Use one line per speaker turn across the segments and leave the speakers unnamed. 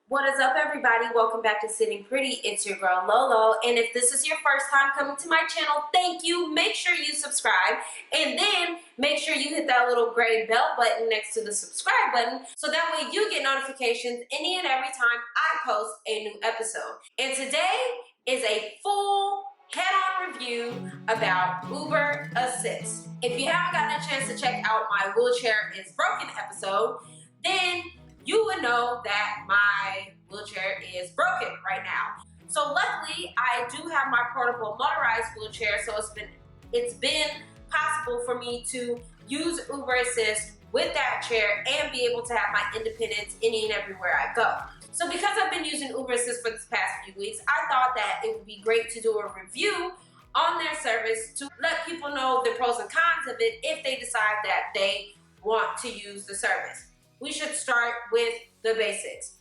What is up, everybody? Welcome back to Sitting Pretty. It's your girl Lolo, and if this is your first time coming to my channel, thank you. Make sure you subscribe, and then make sure you hit that little gray bell button next to the subscribe button, so that way you get notifications any and every time I post a new episode. And today is a full head-on review about UberASSIST. If you haven't gotten a chance to check out my wheelchair is broken episode, then you would know that my wheelchair is broken right now. So luckily, I do have my portable motorized wheelchair, so it's been possible for me to use UberASSIST with that chair and be able to have my independence any and everywhere I go. So because I've been using UberASSIST for this past few weeks, I thought that it would be great to do a review on their service to let people know the pros and cons of it if they decide that they want to use the service. We should start with the basics.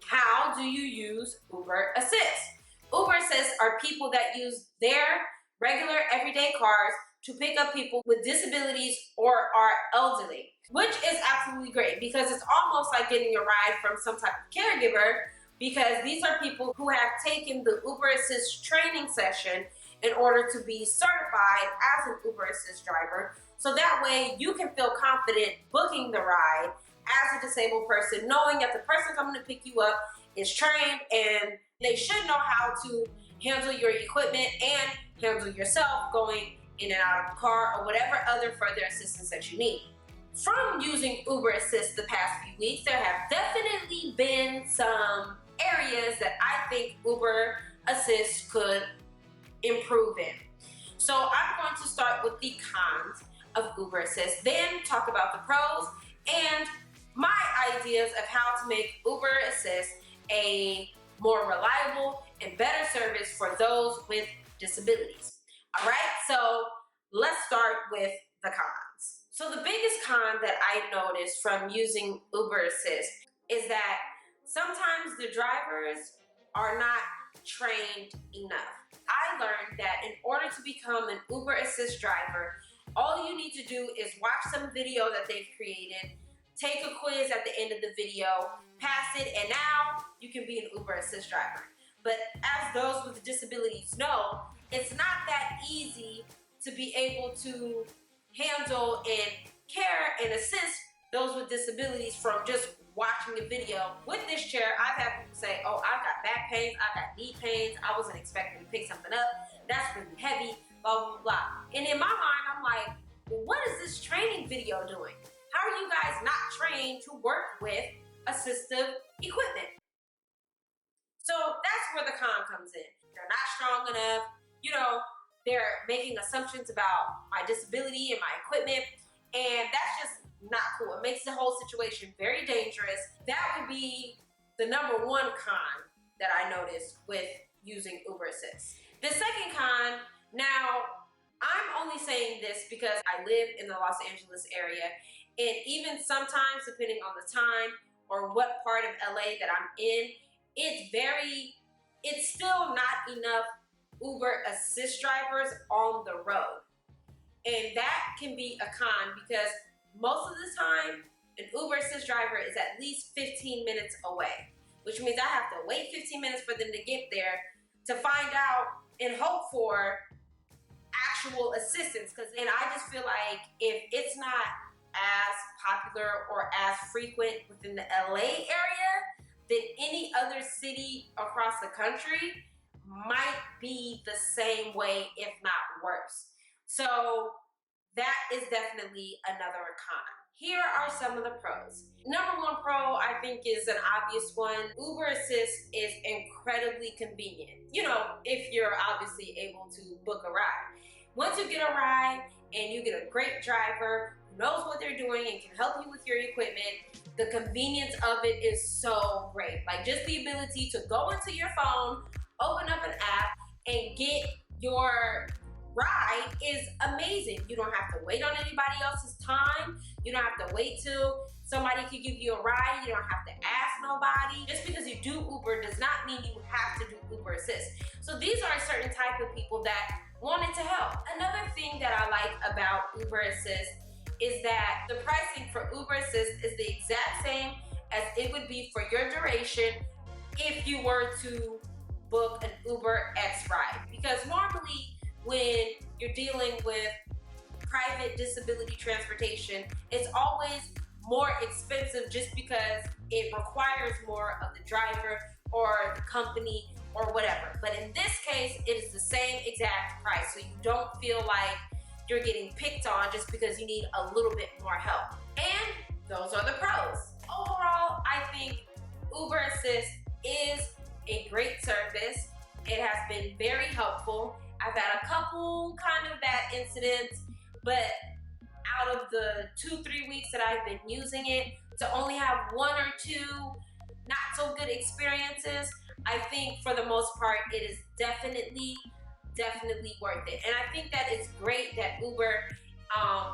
How do you use UberASSIST? UberASSIST are people that use their regular everyday cars to pick up people with disabilities or are elderly, which is absolutely great because it's almost like getting a ride from some type of caregiver, because these are people who have taken the UberASSIST training session in order to be certified as an UberASSIST driver, so that way you can feel confident booking the ride as a disabled person, knowing that the person coming to pick you up is trained and they should know how to handle your equipment and handle yourself going in and out of the car or whatever other further assistance that you need. From using UberASSIST the past few weeks, there have definitely been some areas that I think UberASSIST could improve in. So I'm going to start with the cons of UberASSIST, then talk about the pros and my ideas of how to make UberASSIST a more reliable and better service for those with disabilities. All right, so let's start with the cons. So the biggest con that I noticed from using UberASSIST is that sometimes the drivers are not trained enough. I learned that in order to become an UberASSIST driver, all you need to do is watch some video that they've created, take a quiz at the end of the video, pass it, and now you can be an UberASSIST driver. But as those with disabilities know, it's not that easy to be able to handle and care and assist those with disabilities from just watching the video. With this chair, I've had people say, oh, I've got back pains, I've got knee pains, I wasn't expecting to pick something up, that's really heavy, blah, blah, blah. And in my mind, I'm like, well, what is this training video doing? How are you guys not trained to work with assistive equipment? So that's where the con comes in. They're not strong enough. They're making assumptions about my disability and my equipment, and that's just not cool. It makes the whole situation very dangerous. That would be the number one con that I noticed with using UberASSIST. The second con, now I'm only saying this because I live in the Los Angeles area, and even sometimes, depending on the time or what part of LA that I'm in, it's still not enough UberASSIST drivers on the road. And that can be a con because most of the time, an UberASSIST driver is at least 15 minutes away, which means I have to wait 15 minutes for them to get there to find out and hope for actual assistance. And I just feel like if it's not as popular or as frequent within the LA area, then any other city across the country might be the same way, if not worse. So that is definitely another con. Here are some of the pros. Number one pro, I think, is an obvious one. UberASSIST is incredibly convenient. If you're obviously able to book a ride. Once you get a ride and you get a great driver who knows what they're doing and can help you with your equipment, the convenience of it is so great. Like, just the ability to go into your phone, open up an app, and get your ride is amazing. You don't have to wait on anybody else's time. You don't have to wait till somebody could give you a ride. You don't have to ask nobody. Just because you do Uber does not mean you have to do UberASSIST. So these are a certain type of people that wanted to help. Another thing that I like about UberASSIST is that the pricing for UberASSIST is the exact same as it would be for your duration if you were to book an UberX ride. Because normally when you're dealing with private disability transportation, it's always more expensive just because it requires more of the driver or the company or whatever. But in this case, it is the same exact price. So you don't feel like you're getting picked on just because you need a little bit more help. And those are the pros. Overall, I think UberAssist is a great service. It has been very helpful. I've had a couple kind of bad incidents, but out of the 2-3 weeks that I've been using it, to only have 1 or 2 not so good experiences, I think for the most part it is definitely worth it. And I think that it's great that Uber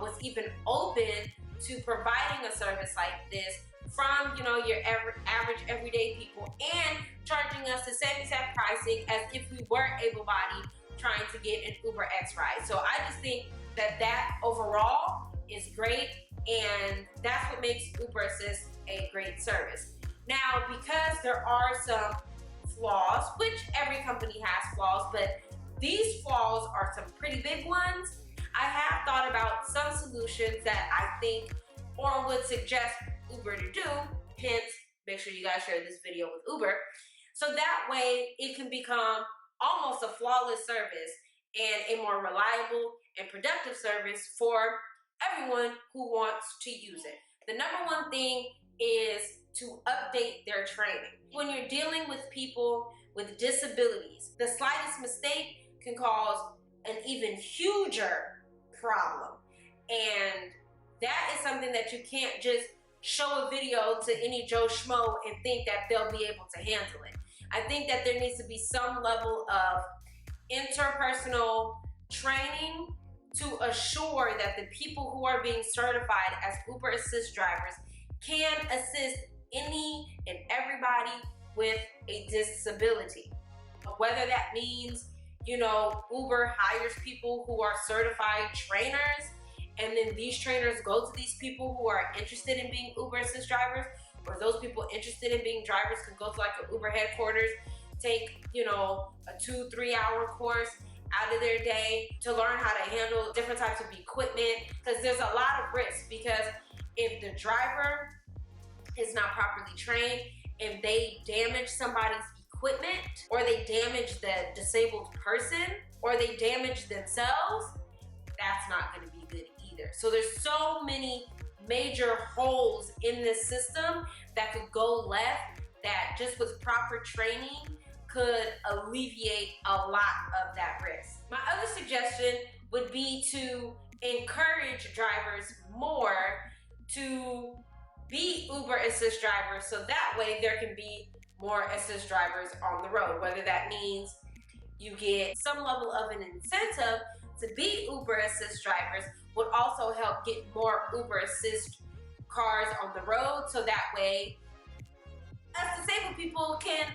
was even open to providing a service like this from, you know, your average everyday people, and charging us the same exact pricing as if we were able-bodied trying to get an UberX ride. So I just think that overall is great, and that's what makes UberAssist a great service. Now, because there are some flaws, which every company has flaws, but these flaws are some pretty big ones, I have thought about some solutions that I think or would suggest Uber to do. Hence, make sure you guys share this video with Uber, so that way it can become almost a flawless service and a more reliable and productive service for everyone who wants to use it. The number one thing is to update their training. When you're dealing with people with disabilities, the slightest mistake can cause an even huger problem. And that is something that you can't just show a video to any Joe Schmo and think that they'll be able to handle it. I think that there needs to be some level of interpersonal training to assure that the people who are being certified as UberAssist drivers can assist any and everybody with a disability. Whether that means, you know, Uber hires people who are certified trainers, and then these trainers go to these people who are interested in being UberAssist drivers, or those people interested in being drivers can go to like an Uber headquarters, take, you know, a 2-3 hour course out of their day to learn how to handle different types of equipment, because there's a lot of risk. Because if the driver is not properly trained and they damage somebody's equipment, or they damage the disabled person, or they damage themselves, that's not going to be good either. So there's so many major holes in this system that could go left, that just with proper training could alleviate a lot of that risk. My other suggestion would be to encourage drivers more to be UberAssist drivers, so that way there can be more assist drivers on the road. Whether that means you get some level of an incentive to be UberAssist drivers, would also help get more UberAssist cars on the road, so that way us disabled people can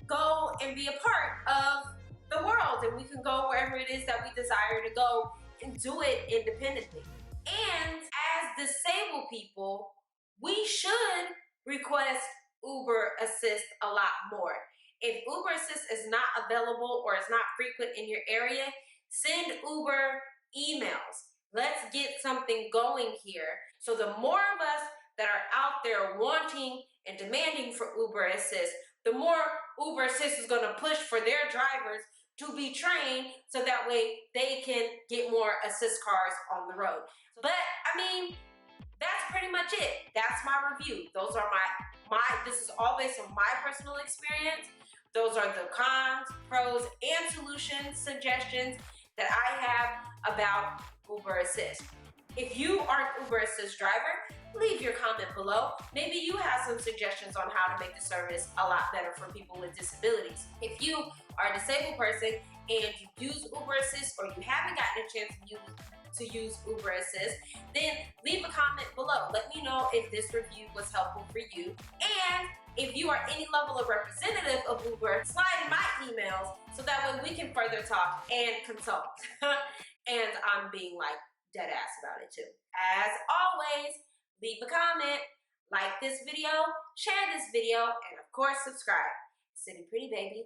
go and be a part of the world, and we can go wherever it is that we desire to go and do it independently. And as disabled people, we should request UberAssist a lot more. If UberAssist is not available or is not frequent in your area, send Uber emails. Let's get something going here. So the more of us that are out there wanting and demanding for UberAssist, the more UberAssist is going to push for their drivers to be trained, so that way they can get more assist cars on the road. But I mean, that's pretty much it. That's my review. Those are this is all based on my personal experience. Those are the cons, pros, and solutions, suggestions that I have about UberAssist. If you are an UberAssist driver, leave your comment below. Maybe you have some suggestions on how to make the service a lot better for people with disabilities. If you are a disabled person and you use UberAssist, or you haven't gotten a chance to use UberAssist, then leave a comment below. Let me know if this review was helpful for you. And if you are any level of representative of Uber, slide in my emails so that way we can further talk and consult. And I'm being like dead ass about it too. As always, leave a comment, like this video, share this video, and of course subscribe. Sitting Pretty, baby.